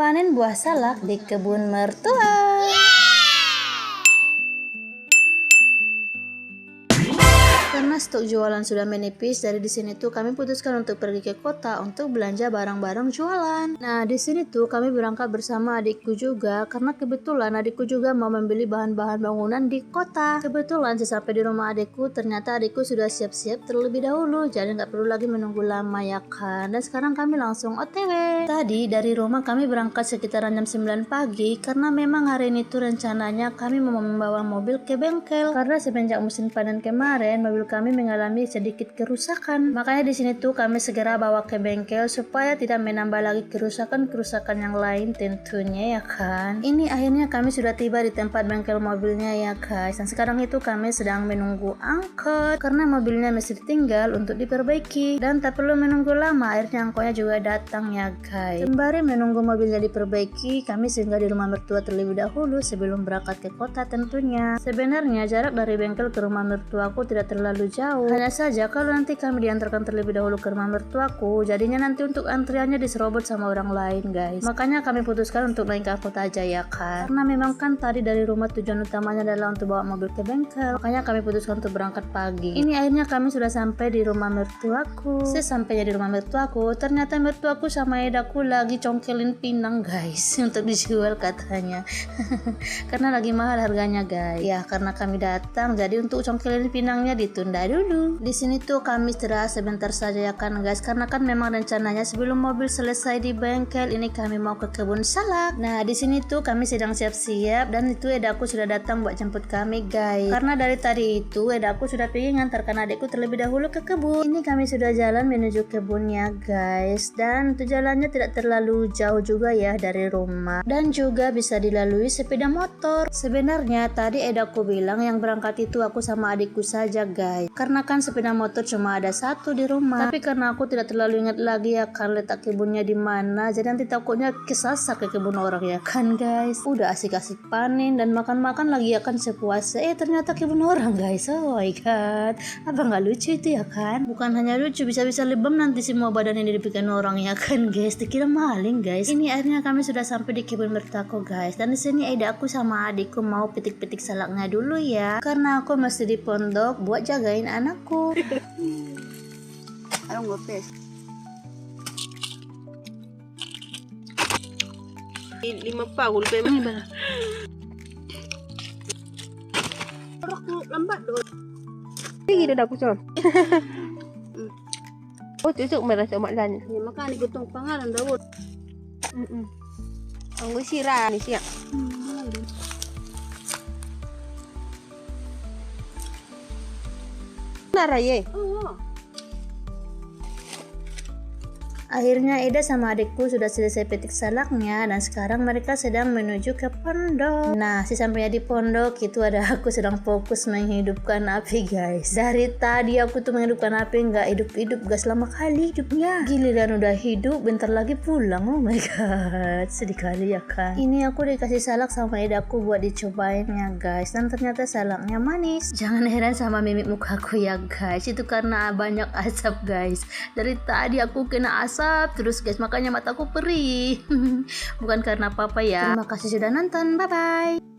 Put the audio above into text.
panen buah salak di kebun mertua. Karena stok jualan sudah menipis, dari di sini tuh kami putuskan untuk pergi ke kota untuk belanja barang-barang jualan. Nah, di sini tuh kami berangkat bersama adikku juga karena kebetulan adikku juga mau membeli bahan-bahan bangunan di kota. Kebetulan sesampai di rumah adikku, ternyata adikku sudah siap-siap terlebih dahulu, jadi nggak perlu lagi menunggu lama ya kan. Dan sekarang kami langsung OTW. Tadi dari rumah kami berangkat sekitaran jam 9 pagi karena memang hari ini tuh rencananya kami mau membawa mobil ke bengkel karena semenjak musim panen kemarin mobil kami mengalami sedikit kerusakan. Makanya di sini tuh kami segera bawa ke bengkel supaya tidak menambah lagi kerusakan yang lain tentunya ya kan. Ini akhirnya kami sudah tiba di tempat bengkel mobilnya ya guys. Dan sekarang itu kami sedang menunggu angkot karena mobilnya masih ditinggal untuk diperbaiki dan tak perlu menunggu lama, akhirnya angkotnya juga datang ya guys. Sembari menunggu mobilnya diperbaiki, kami singgah di rumah mertua terlebih dahulu sebelum berangkat ke kota tentunya. Sebenarnya jarak dari bengkel ke rumah mertuaku tidak terlalu jauh, hanya saja kalau nanti kami diantarkan terlebih dahulu ke rumah mertuaku, jadinya nanti untuk antriannya diserobot sama orang lain guys. Makanya kami putuskan untuk naik angkot aja ya kan, karena memang kan tadi dari rumah tujuan utamanya adalah untuk bawa mobil ke bengkel, makanya kami putuskan untuk berangkat pagi. Ini akhirnya kami sudah sampai di rumah mertuaku. Sesampainya di rumah mertuaku, ternyata mertuaku sama edaku lagi congkelin pinang guys untuk dijual katanya karena lagi mahal harganya guys. Ya karena kami datang, jadi untuk congkelin pinangnya ditunda dulu. Di sini tuh kami istirahat sebentar saja ya kan guys, karena kan memang rencananya sebelum mobil selesai di bengkel ini kami mau ke kebun salak. Nah di sini tuh kami sedang siap-siap dan itu edaku sudah datang buat jemput kami guys. Karena dari tadi itu edaku sudah pergi ngantarkan adikku terlebih dahulu ke kebun. Ini kami sudah jalan menuju kebunnya guys, dan itu jalannya tidak terlalu jauh juga ya dari rumah dan juga bisa dilalui sepeda motor. Sebenarnya tadi edaku bilang yang berangkat itu aku sama adikku saja guys, karena kan sepeda motor cuma ada satu di rumah. Tapi karena aku tidak terlalu ingat lagi ya kan letak kebunnya di mana, jadi nanti takutnya kesasak ke kebun orang ya kan guys. Udah asik-asik panen dan makan-makan lagi ya kan sepuasnya, ternyata kebun orang guys. Oh my god, apa nggak lucu itu ya kan? Bukan hanya lucu, bisa-bisa lebam nanti semua badan ini dibikin orang ya kan guys. Dikira maling guys. Ini akhirnya kami sudah sampai di kebun mertuaku guys, dan di sini aku sama adikku mau petik-petik salaknya dulu ya, karena aku masih di pondok buat jagain anakku. Anong ngopes? 5 pagul pa yung mga lambat doon. Sige na ako son. Oh, tusok meron sa umalan. Ya, makani gutong pangalan daw. Ang sira ni siya. Naraye. Oo. Akhirnya Eda sama adikku sudah selesai petik salaknya dan sekarang mereka sedang menuju ke pondok. Nah, sesampainya di pondok itu ada aku sedang fokus menghidupkan api guys. Dari tadi aku tuh menghidupkan api nggak hidup-hidup, gas lama kali hidupnya. Giliran udah hidup bentar lagi pulang. Oh my god, sedih kali ya kan. Ini aku dikasih salak sama Edaku buat dicobainnya guys, dan ternyata salaknya manis. Jangan heran sama mimik mukaku ya guys, itu karena banyak asap guys. Dari tadi aku kena asap terus guys, makanya mataku perih. Bukan karena apa-apa ya. Terima kasih sudah nonton, bye bye.